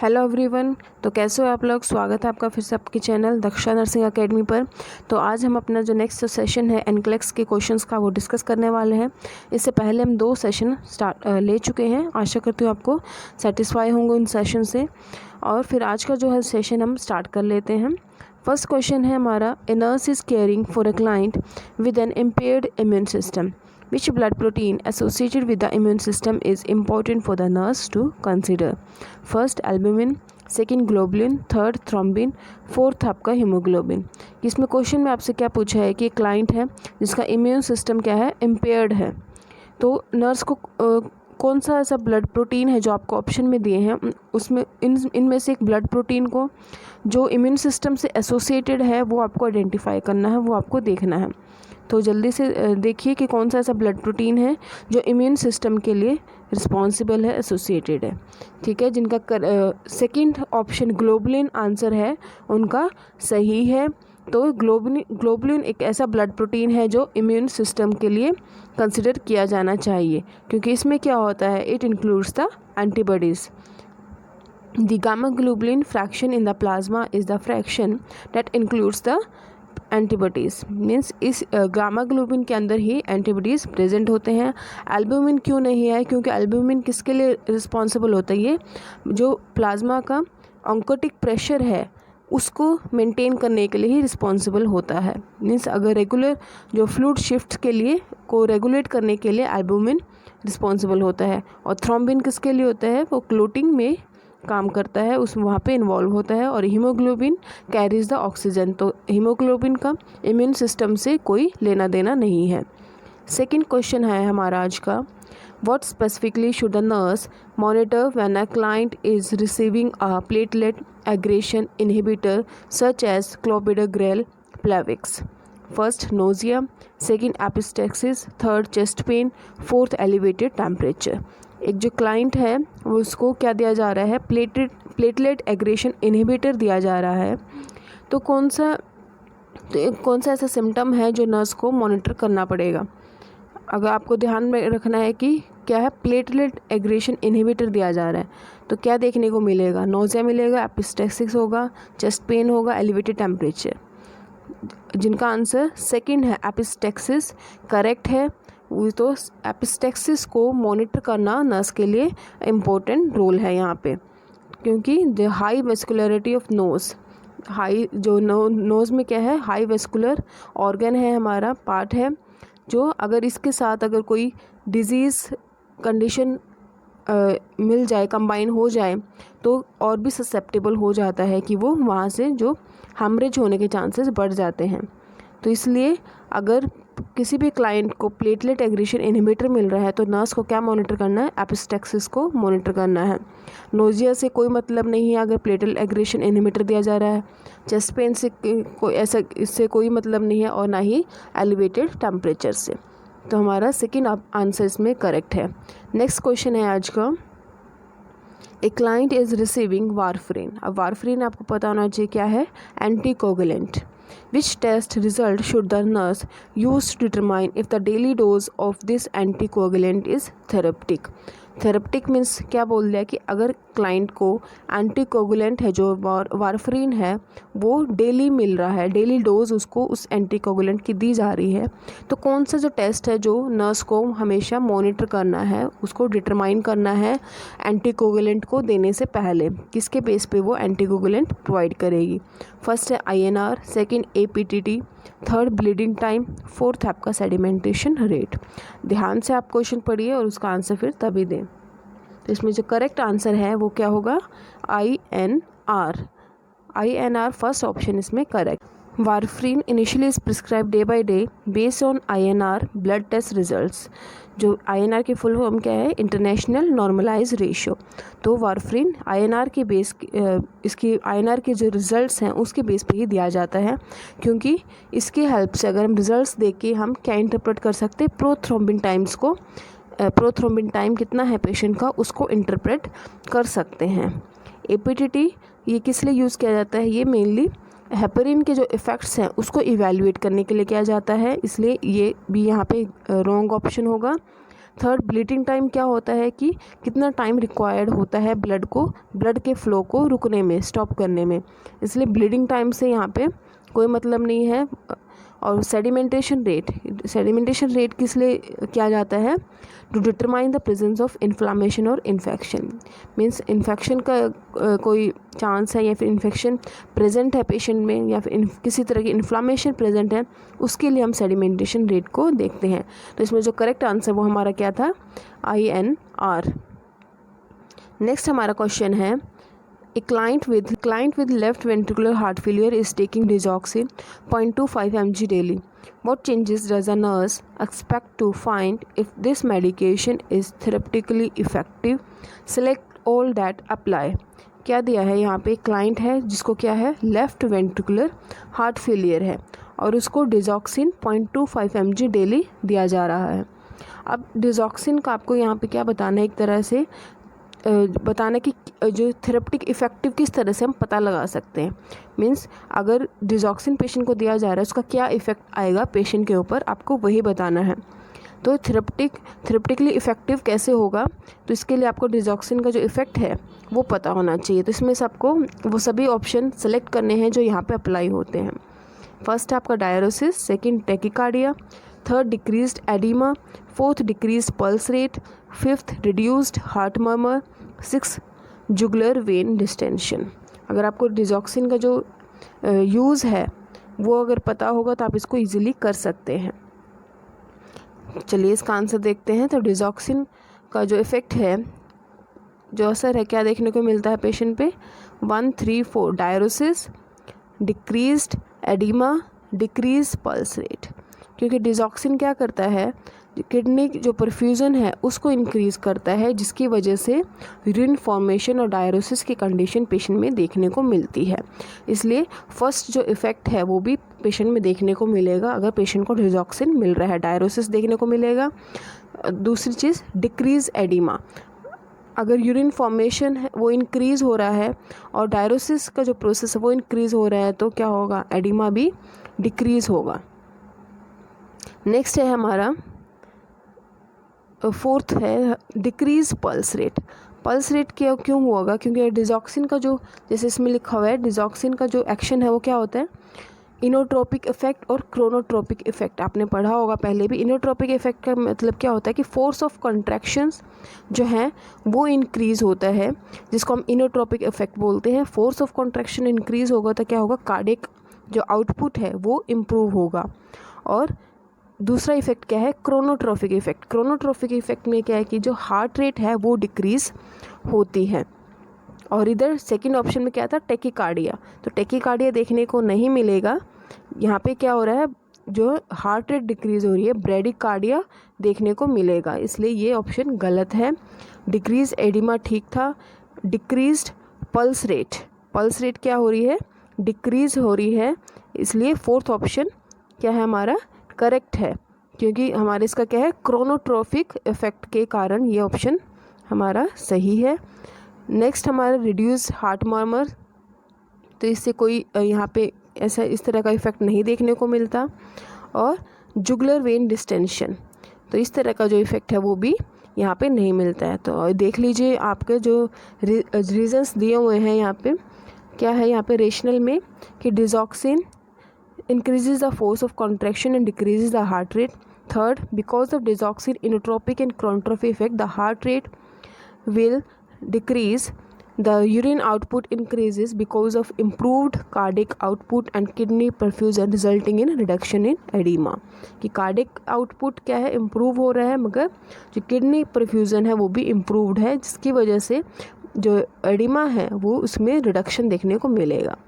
Hello everyone. तो कैसे हो आप लोग। स्वागत है आपका फिर से आपके चैनल दक्षा नर्सिंग एकेडमी पर। तो आज हम अपना जो नेक्स्ट सेशन है एनक्लेक्स के क्वेश्चंस का वो डिस्कस करने वाले हैं। इससे पहले हम 2 सेशन ले चुके हैं। आशा करती हूँ आपको सेटिस्फाई होंगे उन सेशन से। और फिर आज का जो है सेशन हम स्टार्ट कर लेते हैं। फर्स्ट क्वेश्चन है हमारा, a nurse is caring for a client with an impaired immune system. Which blood protein associated with the immune system is important for the nurse to consider? First albumin, second globulin, third thrombin, fourth आपका haemoglobin. इसमें question में आपसे क्या पूछा है कि एक client है जिसका इम्यून सिस्टम क्या है, इम्पेयर्ड है. तो नर्स को कौन सा ऐसा ब्लड प्रोटीन है जो आपको ऑप्शन में दिए हैं, उसमें इनमें से एक ब्लड प्रोटीन को जो इम्यून सिस्टम से एसोसिएटेड है वो आपको आइडेंटिफाई करना है, वो आपको देखना है. तो जल्दी से देखिए कि कौन सा ऐसा ब्लड प्रोटीन है जो इम्यून सिस्टम के लिए रिस्पॉन्सिबल है, एसोसिएटेड है. ठीक है, जिनका सेकंड ऑप्शन ग्लोबुलिन आंसर है उनका सही है. तो ग्लोबुलिन एक ऐसा ब्लड प्रोटीन है जो इम्यून सिस्टम के लिए कंसिडर किया जाना चाहिए, क्योंकि इसमें क्या होता है, it includes the antibodies. The gamma globulin fraction in the plasma is the fraction that includes the antibodies. Means इस गामा ग्लोबिन के अंदर ही एंटीबॉडीज़ प्रेजेंट होते हैं. एल्ब्यूमिन क्यों नहीं है, क्योंकि एल्ब्यूमिन किसके लिए रिस्पॉन्सिबल होता है, ये जो प्लाज्मा का ऑन्कोटिक प्रेशर है उसको मेंटेन करने के लिए ही रिस्पॉन्सिबल होता है. मीन्स अगर रेगुलर जो फ्लूइड शिफ्ट के लिए को रेगुलेट करने के लिए एल्ब्यूमिन रिस्पॉन्सिबल होता है. और थ्रोम्बिन किसके लिए होता है, वो क्लोटिंग में काम करता है, उस वहाँ पे इन्वॉल्व होता है. और हीमोग्लोबिन कैरीज द ऑक्सीजन. तो हीमोग्लोबिन का इम्यून सिस्टम से कोई लेना देना नहीं है. सेकंड क्वेश्चन है हमारा आज का, what specifically should the nurse monitor when a client is receiving a platelet aggregation inhibitor such as clopidogrel Plavix. First nausea, second epistaxis, third chest pain, fourth elevated temperature. एक जो client है वो उसको क्या दिया जा रहा है, प्लेटलेट एग्रेशन इनहिबिटर दिया जा रहा है. तो कौन सा ऐसा सिम्टम है जो नर्स को मॉनिटर करना पड़ेगा. अगर आपको ध्यान में रखना है कि क्या है, प्लेटलेट एग्रेशन इनहिबिटर दिया जा रहा है, तो क्या देखने को मिलेगा, नोजिया मिलेगा, एपिस्टेक्सिस होगा, चेस्ट पेन होगा, एलिवेटेड टेम्परेचर. जिनका आंसर सेकंड है एपिस्टेक्सिस करेक्ट है. तो एपिस्टेक्सिस को मॉनिटर करना नर्स के लिए इम्पोर्टेंट रोल है यहाँ पे, क्योंकि the high vascularity of nose, high जो नोज़ में क्या है, हाई वेस्कुलर ऑर्गन है, हमारा पार्ट है, जो अगर इसके साथ अगर कोई डिजीज़ कंडीशन मिल जाए, कंबाइन हो जाए, तो और भी ससेप्टेबल हो जाता है कि वो वहाँ से जो हेमरेज होने के चांसेस बढ़ जाते हैं. तो इसलिए अगर किसी भी क्लाइंट को प्लेटलेट एग्रेशन इनहिबिटर मिल रहा है तो नर्स को क्या मॉनिटर करना है, एपिस्टेक्सिस को मॉनिटर करना है. नोजिया से कोई मतलब नहीं है अगर प्लेटलेट एग्रेशन इनहिबिटर दिया जा रहा है. चेस्ट पेन से कोई ऐसा, इससे कोई मतलब नहीं है, और ना ही एलिवेटेड टेम्परेचर से. तो हमारा सेकेंड आंसर इसमें करेक्ट है. नेक्स्ट क्वेश्चन है आज का, ए क्लाइंट इज़ रिसीविंग वारफरीन. अब वारफरीन आपको पता होना चाहिए क्या है, anticoagulant. Which test result should the nurse use to determine if the daily dose of this anticoagulant is therapeutic? Therapeutic means क्या बोल दिया कि अगर क्लाइंट को एंटीकोगुलेंट है जो वारफरीन है वो डेली मिल रहा है, डेली डोज उसको उस एंटीकोगुलेंट की दी जा रही है, तो कौन सा जो टेस्ट है जो नर्स को हमेशा मॉनिटर करना है, उसको डिटरमाइन करना है एंटीकोगुलेंट को देने से पहले, किसके बेस पे वो एंटीकोगुलेंट प्रोवाइड करेगी. फर्स्ट है INR, second APTT, third bleeding time, fourth आपका सेडिमेंटेशन रेट. ध्यान से आप क्वेश्चन पढ़िए और उसका आंसर फिर तभी दें. तो इसमें जो करेक्ट आंसर है वो क्या होगा, INR फर्स्ट ऑप्शन इसमें correct. Warfarin initially is prescribed day by day based on INR blood test results. जो INR की फुल फॉर्म क्या है, इंटरनेशनल नॉर्मलाइज रेशियो. तो वारफरीन INR के बेस, इसकी INR के जो रिज़ल्ट्स हैं उसके बेस पे ही दिया जाता है, क्योंकि इसकी हेल्प से अगर हम रिज़ल्ट्स देख के हम क्या इंटरप्रेट कर सकते हैं, प्रोथ्रोम्बिन टाइम्स को, प्रोथ्रोम्बिन टाइम कितना है पेशेंट का, उसको इंटरप्रेट कर सकते हैं. APTT ये किस लिए यूज़ किया जाता है, ये मेनली हेपरिन के जो इफ़ेक्ट्स हैं उसको इवैल्यूएट करने के लिए किया जाता है, इसलिए ये भी यहाँ पे रॉन्ग ऑप्शन होगा. थर्ड, ब्लीडिंग टाइम क्या होता है कि कितना टाइम रिक्वायर्ड होता है ब्लड के फ्लो को रुकने में, स्टॉप करने में, इसलिए ब्लीडिंग टाइम से यहाँ पे कोई मतलब नहीं है। और सेडिमेंटेशन रेट किस लिए किया जाता है? To determine the presence of inflammation और इन्फेक्शन, मीन्स इन्फेक्शन का कोई चांस है या फिर इन्फेक्शन प्रेजेंट है पेशेंट में या फिर किसी तरह की इन्फ्लामेशन प्रेजेंट है, उसके लिए हम सेडिमेंटेशन रेट को देखते हैं। तो इसमें जो करेक्ट आंसर वो हमारा क्या था? INR। नेक्स्ट हमारा क्वेश्चन है, A client with left ventricular heart failure is taking digoxin 0.25 mg daily. What changes does a nurse expect to find if this medication is therapeutically effective? Select all that apply. क्या दिया है यहाँ पे? Client है जिसको क्या है? Left ventricular heart failure है और उसको डिजॉक्सिन 0.25 mg डेली दिया जा रहा है। अब डिजॉक्सिन का आपको यहाँ पे क्या बताना है? एक तरह से बताना कि जो थेरेप्टिक इफ़ेक्टिव किस तरह से हम पता लगा सकते हैं। मीन्स अगर डिजॉक्सिन पेशेंट को दिया जा रहा है उसका क्या इफ़ेक्ट आएगा पेशेंट के ऊपर, आपको वही बताना है। तो थेरेप्टिकली इफ़ेक्टिव कैसे होगा? तो इसके लिए आपको डिजॉक्सिन का जो इफ़ेक्ट है वो पता होना चाहिए। तो इसमें से आपको वो सभी ऑप्शन सेलेक्ट करने हैं जो यहाँ पे अप्लाई होते हैं। फर्स्ट है आपका diuresis, second tachycardia, third decreased oedema, fourth decreased pulse rate, fifth reduced heart murmur, six jugular vein distension. अगर आपको डिजॉक्सिन का जो यूज़ है वो अगर पता होगा तो आप इसको इजीली कर सकते हैं। चलिए इसका आंसर देखते हैं। तो डिजॉक्सिन का जो इफ़ेक्ट है, जो असर है, क्या देखने को मिलता है पेशेंट पे? 1, 3, 4 diuresis, decreased oedema, decrease pulse rate. क्योंकि डिजॉक्सिन क्या करता है? किडनी जो परफ्यूज़न है उसको इंक्रीज़ करता है, जिसकी वजह से यूरिन फॉर्मेशन और डायरोसिस की कंडीशन पेशेंट में देखने को मिलती है। इसलिए फर्स्ट जो इफ़ेक्ट है वो भी पेशेंट में देखने को मिलेगा अगर पेशेंट को डिजॉक्सिन मिल रहा है। डायरोसिस देखने को मिलेगा। दूसरी चीज़ डिक्रीज एडिमा, अगर यूरिन फॉर्मेशन है वो इंक्रीज़ हो रहा है और डायरोसिस का जो प्रोसेस है वो इंक्रीज़ हो रहा है तो क्या होगा? एडिमा भी डिक्रीज़ होगा। नेक्स्ट है हमारा फोर्थ है decrease pulse rate. Pulse rate क्यों होगा? क्योंकि डिजॉक्सिन का जो, जैसे इसमें लिखा हुआ है, डिजॉक्सिन का जो एक्शन है वो क्या होता है? इनोट्रोपिक इफेक्ट और क्रोनोट्रोपिक इफेक्ट। आपने पढ़ा होगा पहले भी। इनोट्रोपिक इफेक्ट का मतलब क्या होता है कि फोर्स ऑफ कॉन्ट्रैक्शंस जो है वो इंक्रीज़ होता है, जिसको हम इनोट्रोपिक इफेक्ट बोलते हैं। फोर्स ऑफ कॉन्ट्रैक्शन इंक्रीज़ होगा तो क्या होगा? कार्डियक जो आउटपुट है वो इम्प्रूव होगा। और दूसरा इफेक्ट क्या है? Chronotropic effect. क्रोनोट्रोपिक इफेक्ट में क्या है कि जो हार्ट रेट है वो डिक्रीज़ होती है। और इधर सेकंड ऑप्शन में क्या था? टैकीकार्डिया। तो टैकीकार्डिया देखने को नहीं मिलेगा। यहाँ पे क्या हो रहा है? जो हार्ट रेट डिक्रीज़ हो रही है, ब्रेडिकार्डिया देखने को मिलेगा, इसलिए ये ऑप्शन गलत है। डिक्रीज एडिमा ठीक था। डिक्रीज्ड पल्स रेट क्या हो रही है? डिक्रीज़ हो रही है, इसलिए फोर्थ ऑप्शन क्या है हमारा? करेक्ट है, क्योंकि हमारे इसका क्या है? क्रोनोट्रोपिक इफेक्ट के कारण ये ऑप्शन हमारा सही है। नेक्स्ट हमारा रिड्यूस हार्ट मर्मर, तो इससे कोई यहाँ पे ऐसा इस तरह का इफेक्ट नहीं देखने को मिलता। और जुगुलर वेन डिस्टेंशन, तो इस तरह का जो इफेक्ट है वो भी यहाँ पे नहीं मिलता है। तो देख लीजिए आपके जो रीजंस दिए हुए हैं यहाँ पे क्या है? यहाँ पे रेशनल में कि digoxin increases the force of contraction and decreases the heart rate. Third, because of digoxin inotropic and chronotropic effect, the heart rate will decrease. The urine output increases because of improved cardiac output and kidney perfusion, resulting in reduction in edema. कि cardiac output क्या है? improve हो रहा है, मगर जो kidney perfusion है वो भी improved है, जिसकी वजह से जो edema है वो उसमें reduction देखने को मिलेगा।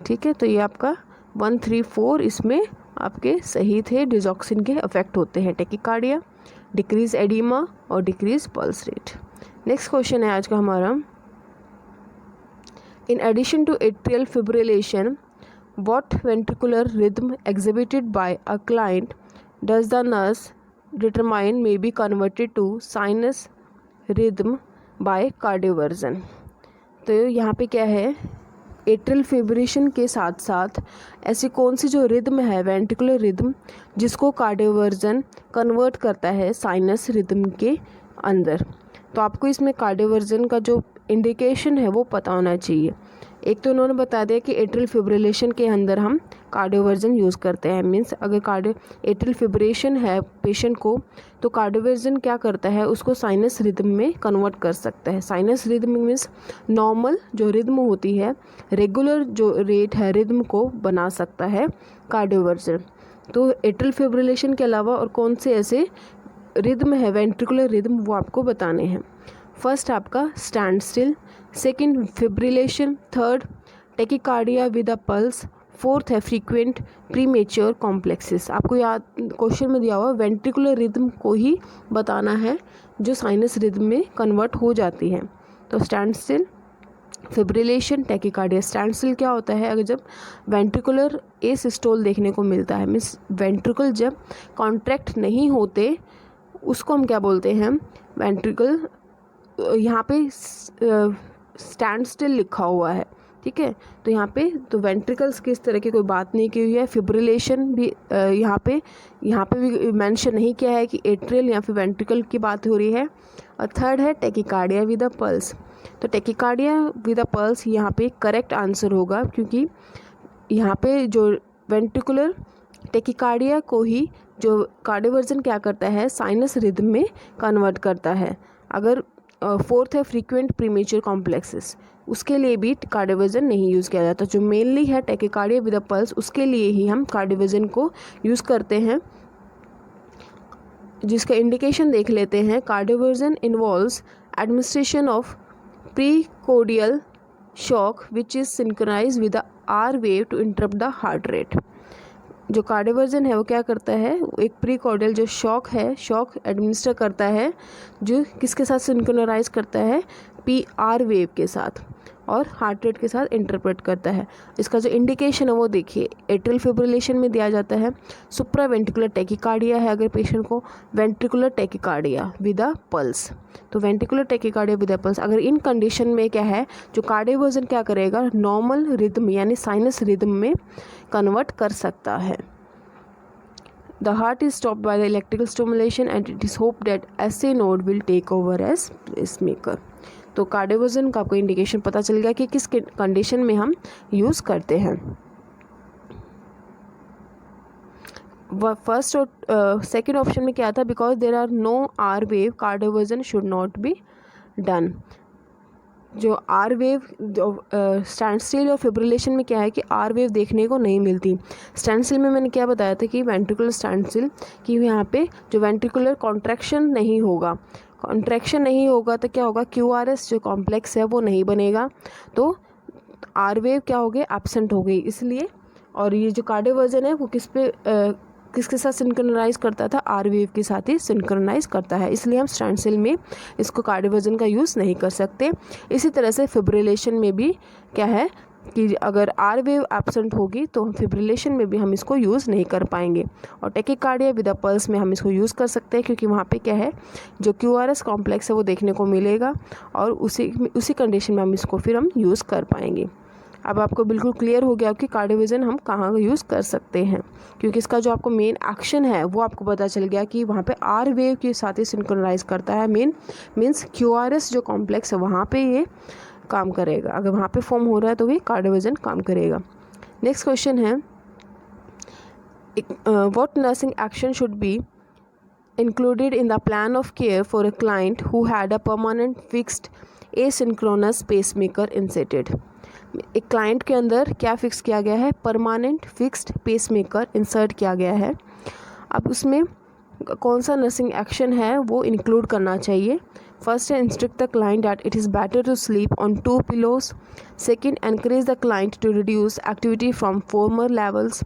ठीक है, तो ये आपका 1, 3, 4 इसमें आपके सही थे। डिजॉक्सिन के इफेक्ट होते हैं टैकीकार्डिया, डिक्रीज एडिमा और decrease pulse rate. Next question है आज का हमारा, in addition to atrial fibrillation what ventricular rhythm exhibited by a client does the nurse determine may be converted to sinus rhythm by cardioversion. तो यहाँ पे क्या है? एट्रियल फिब्रिलेशन के साथ साथ ऐसी कौन सी जो रिदम है वेंट्रिकुलर रिदम जिसको कार्डियोवर्जन कन्वर्ट करता है साइनस रिदम के अंदर। तो आपको इसमें कार्डियोवर्जन का जो इंडिकेशन है वो पता होना चाहिए। एक तो उन्होंने बता दिया कि एट्रियल फिब्रिलेशन के अंदर हम कार्डियोवर्जन यूज़ करते हैं, मीन्स अगर एट्रियल फिब्रिलेशन है पेशेंट को तो कार्डियोवर्जन क्या करता है उसको साइनस रिदम में कन्वर्ट कर सकता है। साइनस रिदम मीन्स नॉर्मल जो रिदम होती है, रेगुलर जो रेट है रिदम को बना सकता है कार्डियोवर्जन। तो एट्रियल फिब्रिलेशन के अलावा और कौन से ऐसे रिदम है वेंट्रिकुलर रिदम वो आपको बताने हैं। फर्स्ट आपका stand still, second fibrillation, third tachycardia with a pulse, fourth है फ्रीक्वेंट प्रीमेच्योर कॉम्प्लेक्सेस। आपको याद क्वेश्चन में दिया हुआ वेंट्रिकुलर रिदम को ही बताना है जो साइनस रिदम में कन्वर्ट हो जाती है। तो stand still, fibrillation, tachycardia. Stand still क्या होता है? अगर जब वेंट्रिकुलर एसिस्टोल देखने को मिलता है, मीन्स वेंट्रिकल जब कॉन्ट्रैक्ट नहीं होते उसको हम क्या बोलते हैं? वेंट्रिकल। यहाँ पे स्टैंड स्टिल लिखा हुआ है, ठीक है, तो यहाँ पे तो वेंट्रिकल्स की इस तरह की कोई बात नहीं की हुई है। फिब्रिलेशन भी यहाँ पे भी मेंशन नहीं किया है कि एट्रियल या फिर वेंट्रिकल की बात हो रही है। और थर्ड है टेकिकार्डिया विद अ पल्स। तो टेकिकार्डिया विद अ पल्स यहाँ पे करेक्ट आंसर होगा, क्योंकि यहाँ पे जो वेंट्रिकुलर टेकिकार्डिया को ही जो कार्डियोवर्जन क्या करता है साइनस रिदम में कन्वर्ट करता है। अगर फोर्थ है फ्रीक्वेंट प्रीमेच्योर कॉम्प्लेक्सेस, उसके लिए भी कार्डियोवर्जन नहीं यूज़ किया जाता। जो मेनली है टेकिकार्डिया विद अ पल्स उसके लिए ही हम कार्डियोवर्जन को यूज़ करते हैं, जिसका इंडिकेशन देख लेते हैं। Cardioversion involves administration of precordial shock which is synchronised with the R wave to interrupt the heart rate. जो कार्डियोवर्जन है वो क्या करता है? एक प्रीकॉर्डियल जो शॉक है, शॉक एडमिनिस्टर करता है, जो किसके साथ सिंक्रोनाइज करता है? PR वेव के साथ, और हार्ट रेट के साथ इंटरप्रेट करता है। इसका जो इंडिकेशन है वो देखिए एट्रियल फिब्रिलेशन में दिया जाता है। सुप्रा वेंट्रिकुलर टेकिकार्डिया है अगर पेशेंट को, ventricular tachycardia with a pulse. तो ventricular tachycardia with a pulse अगर इन कंडीशन में क्या है, जो कार्डियोवर्जन क्या करेगा नॉर्मल रिदम यानी साइनस रिदम में कन्वर्ट कर सकता है। The heart is stopped by the electrical stimulation and it is hoped that SA node will take over as pacemaker। तो कार्डियोवर्जन का आपको इंडिकेशन पता चल गया कि किस कंडीशन में हम यूज़ करते हैं। फर्स्ट और सेकेंड ऑप्शन में क्या था? Because there are no R wave cardioversion should not be done. जो R वेव जो स्टैंड स्टिल और फिब्रिलेशन में क्या है कि R वेव देखने को नहीं मिलती। स्टैंड स्टिल में मैंने क्या बताया था कि वेंट्रिकुलर स्टैंड स्टिल कि यहाँ पे जो वेंट्रिकुलर कॉन्ट्रैक्शन नहीं होगा, कॉन्ट्रैक्शन नहीं होगा तो क्या होगा? QRS जो कॉम्प्लेक्स है वो नहीं बनेगा, तो R वेव क्या हो गई? एब्सेंट हो गई। इसलिए और ये जो कार्डियोवर्जन है वो किसके साथ सिंक्रोनाइज करता था? R वेव के साथ ही सिंक्रोनाइज करता है, इसलिए हम स्टैंड स्टिल में इसको कार्डियोवर्जन का यूज़ नहीं कर सकते। इसी तरह से फिब्रिलेशन में भी क्या है कि अगर R वेव एब्सेंट होगी तो फिब्रिलेशन में भी हम इसको यूज़ नहीं कर पाएंगे। और टेकिकार्डिया विद अ पल्स में हम इसको यूज़ कर सकते हैं, क्योंकि वहाँ पे क्या है जो QRS कॉम्प्लेक्स है वो देखने को मिलेगा, और उसी कंडीशन में हम इसको फिर हम यूज़ कर पाएंगे। अब आपको बिल्कुल क्लियर हो गया कि कार्डियोवर्जन हम कहाँ यूज़ कर सकते हैं, क्योंकि इसका जो आपको मेन एक्शन है वो आपको पता चल गया कि वहाँ पे R वेव के साथ ही सिंक्रोनाइज करता है। मीन्स QRS जो कॉम्प्लेक्स है वहाँ पे ये काम करेगा। अगर वहाँ पे फॉर्म हो रहा है तो ये कार्डियोवर्जन काम करेगा। नेक्स्ट क्वेश्चन है what nursing action should be included in the plan of care for a client who had a permanent fixed asynchronous pacemaker inserted। एक क्लाइंट के अंदर क्या फिक्स किया गया है? परमानेंट फिक्स्ड पेसमेकर इंसर्ट किया गया है। अब उसमें कौन सा नर्सिंग एक्शन है वो इंक्लूड करना चाहिए? फर्स्ट है instruct the client that it is better to sleep on 2 pillows। Second, encourage the client to reduce activity from former levels.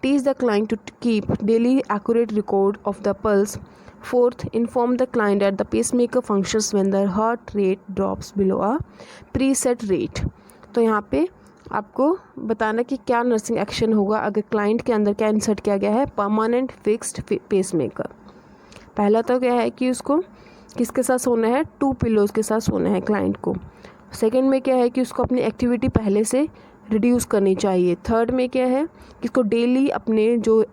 Teach the client to keep daily accurate record of the pulse. Fourth, inform the client that the pacemaker functions when the heart rate drops below a preset rate. तो यहाँ पे आपको बताना कि क्या nursing action होगा अगर client के अंदर क्या इंसर्ट किया गया है? Permanent fixed pacemaker. पहला तो क्या है कि उसको किसके साथ सोना है? 2 pillows के साथ सोना है क्लाइंट को। सेकंड में क्या है कि उसको अपनी एक्टिविटी पहले से रिड्यूस करनी चाहिए। थर्ड में क्या है कि इसको डेली अपने जो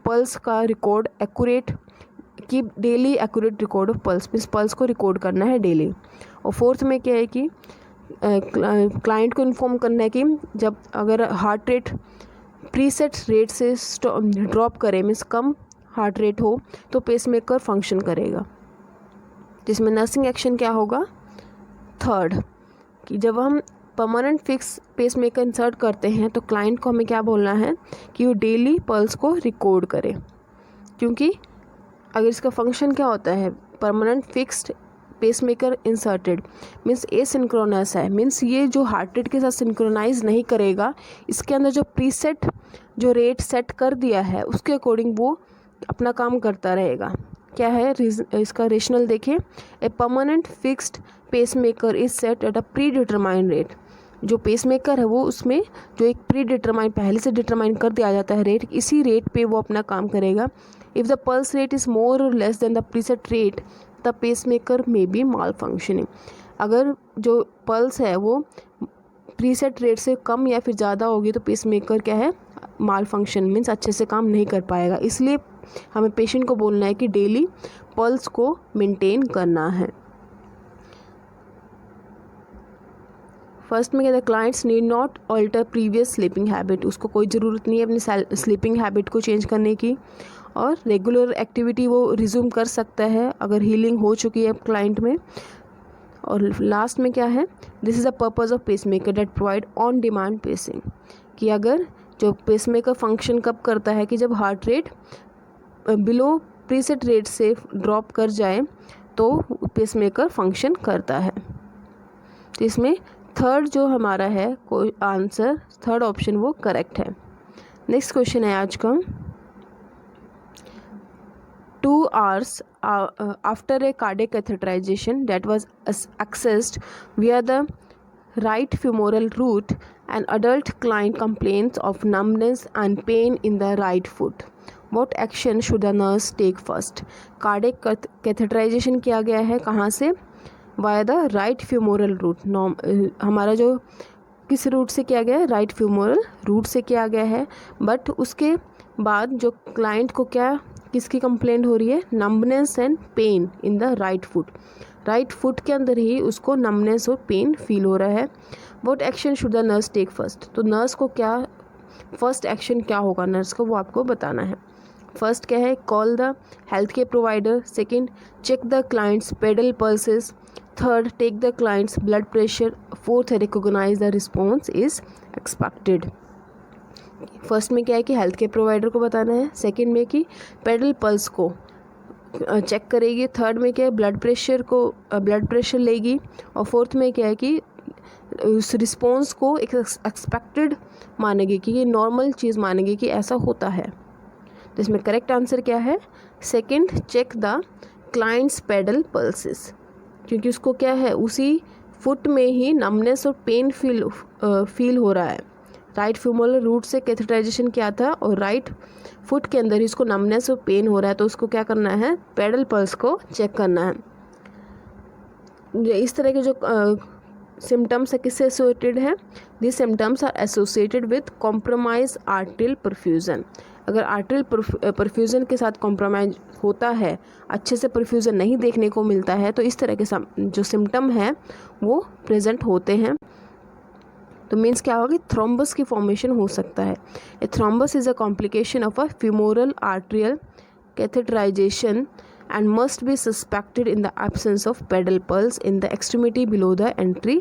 पल्स का रिकॉर्ड एक्यूरेट कि daily accurate record of pulse, means pulse को रिकॉर्ड करना है डेली। और फोर्थ में क्या है कि क्लाइंट को इन्फॉर्म करना है कि जब अगर हार्ट रेट प्रीसेट रेट से ड्रॉप करे, मीन्स कम हार्ट रेट हो, तो पेसमेकर फंक्शन करेगा। जिसमें नर्सिंग एक्शन क्या होगा, थर्ड, कि जब हम परमानेंट फिक्स पेसमेकर इंसर्ट करते हैं तो क्लाइंट को हमें क्या बोलना है कि वो डेली पल्स को रिकॉर्ड करे। क्योंकि अगर इसका फंक्शन क्या होता है, permanent fixed pacemaker inserted means asynchronous है, मीन्स ये जो हार्ट रेट के साथ सिंक्रोनाइज नहीं करेगा, इसके अंदर जो प्रीसेट जो रेट सेट कर दिया है उसके अकॉर्डिंग वो अपना काम करता रहेगा। क्या है इसका रेशनल देखिए, a permanent fixed pacemaker is set at a pre determined rate. जो पेसमेकर है वो उसमें जो एक प्री डिटरमाइन पहले से डिटरमाइन कर दिया जाता है रेट, इसी रेट पे वो अपना काम करेगा। If the pulse rate is more or less than the preset rate the pacemaker may be malfunctioning. अगर जो पल्स है वो प्रीसेट रेट से कम या फिर ज़्यादा होगी तो पेसमेकर क्या है, माल फंक्शन मीन्स अच्छे से काम नहीं कर पाएगा। इसलिए हमें पेशेंट को बोलना है कि डेली पल्स को मेंटेन करना है। फर्स्ट में कहते हैं clients need not alter previous sleeping habit. उसको कोई ज़रूरत नहीं है अपनी स्लीपिंग हैबिट को चेंज करने की, और रेगुलर एक्टिविटी वो रिज्यूम कर सकता है अगर हीलिंग हो चुकी है क्लाइंट में। और लास्ट में क्या है, this is the purpose of pacemaker that provide on demand pacing. कि अगर जो पेसमेकर फंक्शन कब करता है कि जब heart rate below preset rate से ड्रॉप कर जाए तो पेसमेकर फंक्शन करता है। तो इसमें थर्ड जो हमारा है कोई आंसर, थर्ड ऑप्शन वो करेक्ट है। नेक्स्ट क्वेश्चन है आज का, 2 hours after a cardiac catheterization that was accessed via the right femoral route, an adult client complains of numbness and pain in the right foot. What action should the nurse take first? Cardiac catheterisation किया गया है कहाँ से, via the right femoral route. हमारा जो किस root से किया गया है, राइट फ्यूमोरल रूट से किया गया है। बट उसके बाद जो क्लाइंट को क्या किसकी कंप्लेंट हो रही है, numbness and pain in the right foot. Right foot के अंदर ही उसको नम्बनेस और पेन फील हो रहा है। What action should the nurse take first? तो नर्स को क्या फर्स्ट एक्शन क्या होगा नर्स को, वो आपको बताना है। फर्स्ट क्या है, call the health care provider. Second, check the client's pedal pulses. Third, take the client's blood pressure. Fourth, recognise the response is expected. First में क्या है कि हेल्थ केयर प्रोवाइडर को बताना है। सेकेंड में कि पेडल पल्स को चेक करेगी। थर्ड में क्या है, ब्लड प्रेशर लेगी। और फोर्थ में क्या है कि उस रिस्पॉन्स को एक एक्सपेक्टेड मानेगी कि ये नॉर्मल चीज़ मानेगी कि ऐसा होता है। तो इसमें करेक्ट आंसर क्या है, second, check the client's pedal pulses. क्योंकि उसको क्या है, उसी फुट में ही नमनेस और पेन फील हो रहा है। राइट फ्यूमोरल रूट से कैथेटराइजेशन किया था और राइट फुट के अंदर ही उसको नमनेस और पेन हो रहा है, तो उसको क्या करना है, पेडल पल्स को चेक करना है। इस तरह के जो सिम्टम्स है किससे एसोसिएटेड है, this symptoms are associated with compromise arterial perfusion. अगर आर्टरियल परफ्यूजन के साथ कॉम्प्रोमाइज होता है, अच्छे से परफ्यूजन नहीं देखने को मिलता है, तो इस तरह के जो सिम्टम है वो प्रेजेंट होते हैं। तो मीन्स क्या होगा कि थ्रोम्बस की फॉर्मेशन हो सकता है। A thrombus is a complication of a femoral arterial catheterisation and must be suspected in the absence of pedal pulse in the extremity below the entry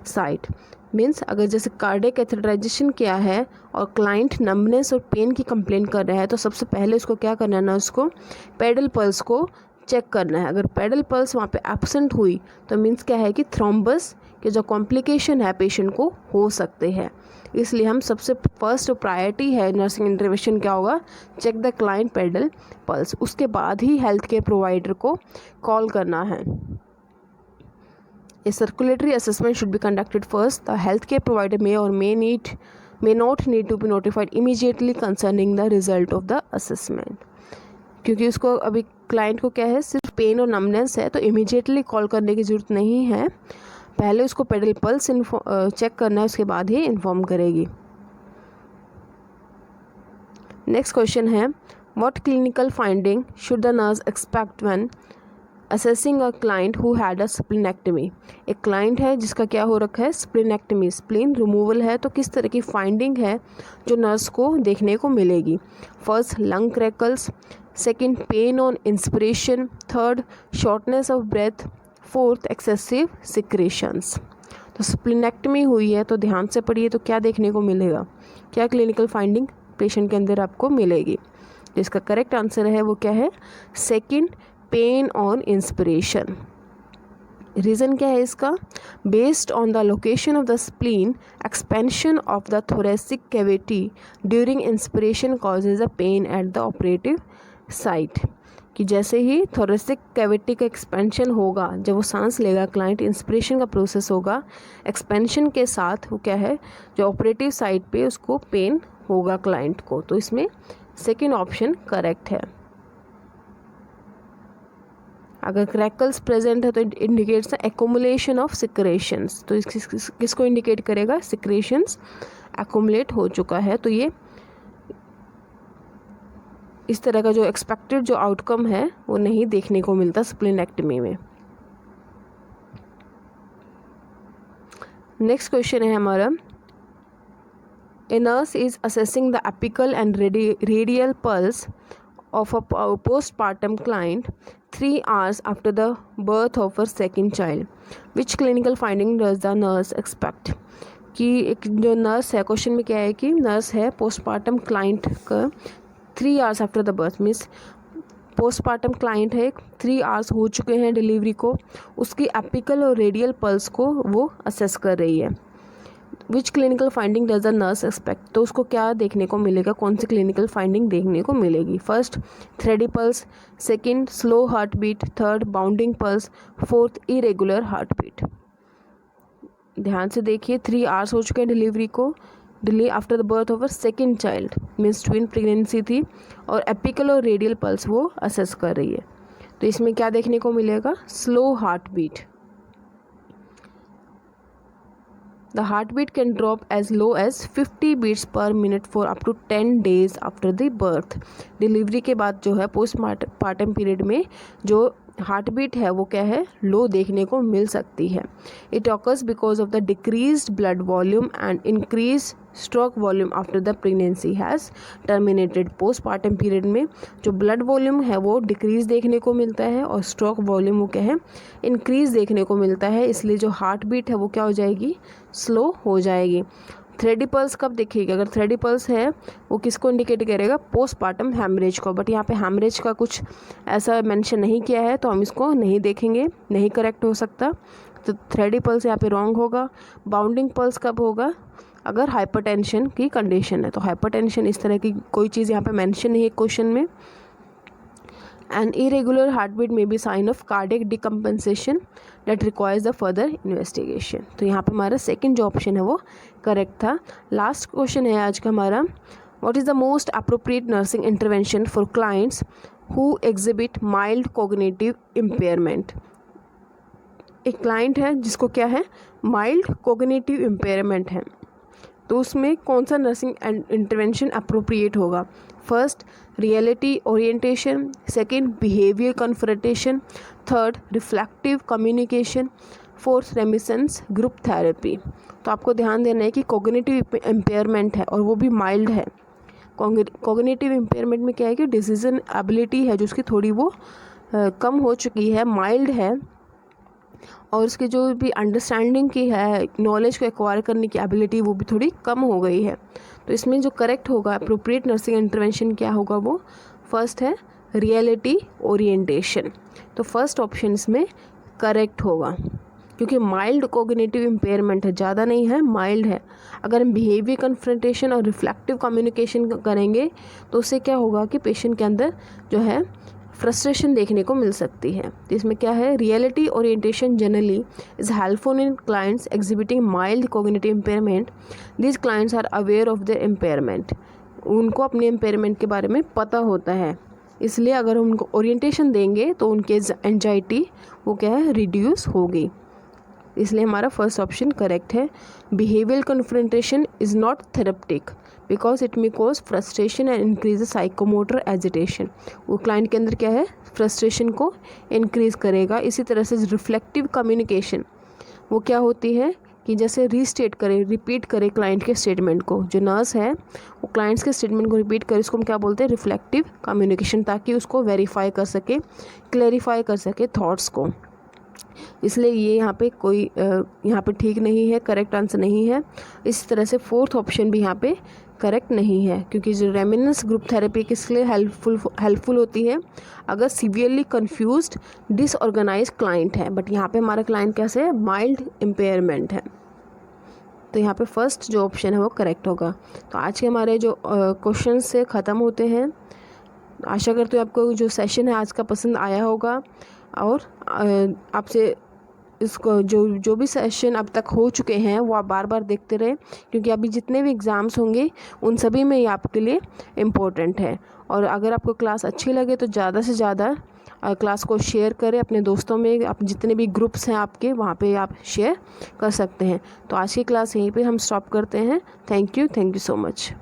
site. Means अगर जैसे cardiac catheterisation किया है और client numbness और pen की complaint कर रहा है, तो सबसे पहले उसको क्या करना है ना, उसको पेडल पल्स को चेक करना है। अगर पेडल पल्स वहाँ पे एब्सेंट हुई तो मीन्स क्या है कि थ्रोम्बस के जो कॉम्प्लिकेशन है पेशेंट को हो सकते हैं। इसलिए हम सबसे फर्स्ट प्रायोरिटी है नर्सिंग इंटरवेंशन क्या होगा, check the client pedal pulse. उसके बाद ही हेल्थ केयर प्रोवाइडर को कॉल करना है। A circulatory assessment should be conducted first. The health care provider may or may not need to be notified immediately concerning the result of the assessment. क्योंकि उसको अभी client को क्या है, सिर्फ पेन और नमनेस है, तो इमीडिएटली कॉल करने की ज़रूरत नहीं है। पहले उसको पेडल पल्स चेक करना है, उसके बाद ही इन्फॉर्म करेगी। नेक्स्ट क्वेश्चन है, what clinical finding should the nurse expect when assessing a client who had a splenectomy. एक क्लाइंट है जिसका क्या हो रखा है, स्प्लीनेक्टमी, स्प्लीन रिमूवल है, तो किस तरह की फाइंडिंग है जो नर्स को देखने को मिलेगी। First, lung crackles, second, pain on inspiration, third, shortness of breath, fourth, excessive secretions. तो स्प्लीनेक्टमी हुई है तो ध्यान से पढ़िए, तो क्या देखने को मिलेगा, क्या क्लिनिकल फाइंडिंग पेशेंट के अंदर आपको मिलेगी। जिसका करेक्ट आंसर है वो क्या है, second, pain on inspiration. Reason क्या है इसका, based on the location of the spleen, expansion of the thoracic cavity during inspiration causes a pen at the operative site. कि जैसे ही थोरेसिक कैविटी का एक्सपेंशन होगा, जब वो सांस लेगा क्लाइंट, इंस्पिरेशन का प्रोसेस होगा, एक्सपेंशन के साथ वो क्या है, जो ऑपरेटिव साइट पे उसको पेन होगा क्लाइंट को। तो इसमें सेकेंड ऑप्शन करेक्ट है। अगर क्रैकल्स प्रेजेंट है तो it indicates the accumulation of secretions. तो किसको इंडिकेट करेगा, सिक्रेशंस एक्यूमुलेट हो चुका है। तो ये इस तरह का जो एक्सपेक्टेड जो आउटकम है वो नहीं देखने को मिलता स्प्लीनेक्टमी में। नेक्स्ट क्वेश्चन है हमारा, a nurse is assessing the apical and radial pulse of a postpartum client 3 hours after the birth of her second child. Which clinical finding does the nurse expect? कि एक जो nurse है, question में क्या है कि नर्स है postpartum client का 3 hours after the birth, means postpartum client है, 3 hours हो चुके हैं डिलीवरी को, उसकी एपिकल और रेडियल पल्स को वो असेस कर रही है। Which clinical finding does the nurse expect, तो उसको क्या देखने को मिलेगा, कौन सी क्लिनिकल फाइंडिंग देखने को मिलेगी। First, thready pulse, second, slow heart beat, third, bounding pulse, fourth, irregular heart beat. ध्यान से देखिए, 3 hours हो चुके हैं डिलीवरी को, delay after the birth of a second child, means twin pregnancy थी, और एपिकल और रेडियल पल्स वो असेस कर रही है। तो इसमें क्या देखने को मिलेगा, slow heart beat. The heartbeat can drop as low as 50 beats per minute for up to 10 days after the birth. Delivery के बाद जो है पोस्टमार्टम पीरियड में जो हार्ट बीट है वो क्या है, लो देखने को मिल सकती है। It occurs because of the decreased blood volume and increase stroke volume after the pregnancy has terminated. Postmortem period में जो ब्लड वॉल्यूम है वो डिक्रीज देखने को मिलता है और स्ट्रोक वॉल्यूम वो क्या है, इंक्रीज देखने को मिलता है, इसलिए जो हार्ट बीट है वो क्या हो जाएगी, स्लो हो जाएगी। थ्रेडी पल्स कब दिखेगी, अगर थ्रेडी पल्स है वो किसको इंडिकेट करेगा, पोस्टपार्टम हैमरेज को, बट यहाँ पे हैमरेज का कुछ ऐसा मेंशन नहीं किया है तो हम इसको नहीं देखेंगे, नहीं करेक्ट हो सकता। तो थ्रेडी पल्स यहाँ पे रॉन्ग होगा। बाउंडिंग पल्स कब होगा, अगर हाइपरटेंशन की कंडीशन है, तो हाइपरटेंशन इस तरह की कोई चीज़ यहाँ पे मेंशन नहीं है क्वेश्चन में। An irregular heartbeat may be sign of cardiac decompensation that requires the further investigation. तो यहाँ पे हमारा सेकंड जो ऑप्शन है वो करेक्ट था। लास्ट क्वेश्चन है आज का हमारा, what is the most appropriate nursing intervention for clients who exhibit mild cognitive impairment? एक क्लाइंट है जिसको क्या है, माइल्ड कोग्निटिव इम्पेयरमेंट है, तो उसमें कौन सा नर्सिंग इंटरवेंशन अप्रोप्रिएट होगा। First, reality orientation, second, behaviour confrontation, third, reflective communication, fourth, reminiscence group therapy. तो आपको ध्यान देना है कि कोग्निटिव इम्पेयरमेंट है और वो भी माइल्ड है। कोग्निटिव इम्पेयरमेंट में क्या है कि डिसीजन एबिलिटी है जो उसकी थोड़ी वो कम हो चुकी है, माइल्ड है, और उसकी जो भी अंडरस्टैंडिंग की है, नॉलेज को एक्वायर करने की एबिलिटी वो भी थोड़ी कम हो गई है। तो इसमें जो करेक्ट होगा अप्रोप्रिएट नर्सिंग इंटरवेंशन क्या होगा, वो फर्स्ट है रियलिटी ओरिएंटेशन। तो फर्स्ट ऑप्शन इसमें करेक्ट होगा, क्योंकि माइल्ड कोग्निटिव इम्पेयरमेंट है, ज़्यादा नहीं है, माइल्ड है। अगर हम बिहेवियर कन्फ्रंटेशन और रिफ्लेक्टिव कम्युनिकेशन करेंगे तो उससे क्या होगा कि पेशेंट के अंदर जो है फ्रस्ट्रेशन देखने को मिल सकती है। तो इसमें क्या है, reality orientation generally is helpful in clients exhibiting mild cognitive impairment. These clients are aware of their impairment, उनको अपने इम्पेयरमेंट के बारे में पता होता है, इसलिए अगर उनको ओरिएंटेशन देंगे तो उनके एंजाइटी वो क्या है, रिड्यूस होगी। इसलिए हमारा फर्स्ट ऑप्शन करेक्ट है। Behavioural confrontation is not therapeutic because it may cause frustration and increase psychomotor agitation. वो क्लाइंट के अंदर क्या है, फ्रस्ट्रेशन को इंक्रीज करेगा। इसी तरह से रिफ्लेक्टिव कम्युनिकेशन वो क्या होती है कि जैसे रीस्टेट करे, रिपीट करे क्लाइंट के स्टेटमेंट को। जो नर्स है वो क्लाइंट्स के स्टेटमेंट को रिपीट करे, इसको हम क्या बोलते हैं, रिफ्लेक्टिव कम्युनिकेशन, ताकि उसको वेरीफाई कर सके, क्लैरिफाई कर सके थॉट्स को। इसलिए ये यहाँ पे कोई यहाँ पे ठीक नहीं है, करेक्ट आंसर नहीं है। इस तरह से फोर्थ ऑप्शन भी यहाँ पे करेक्ट नहीं है, क्योंकि जो रेमिनेंस ग्रुप थेरेपी किस लिए हेल्पफुल होती है, अगर सीवियरली कंफ्यूज्ड डिसऑर्गेनाइज क्लाइंट है। बट यहाँ पे हमारा क्लाइंट कैसे है, माइल्ड इम्पेयरमेंट है। तो यहाँ पे फर्स्ट जो ऑप्शन है वो करेक्ट होगा। तो आज के हमारे जो क्वेश्चन से ख़त्म होते हैं। आशा करती हूँ आपको जो सेशन है आज का पसंद आया होगा, और आपसे इसको जो भी सेशन अब तक हो चुके हैं वो आप बार बार देखते रहें, क्योंकि अभी जितने भी एग्ज़ाम्स होंगे उन सभी में ये आपके लिए इम्पोर्टेंट है। और अगर आपको क्लास अच्छी लगे तो ज़्यादा से ज़्यादा क्लास को शेयर करें अपने दोस्तों में, आप जितने भी ग्रुप्स हैं आपके वहाँ पे आप शेयर कर सकते हैं। तो आज की क्लास यहीं पे हम स्टॉप करते हैं। Thank you so much.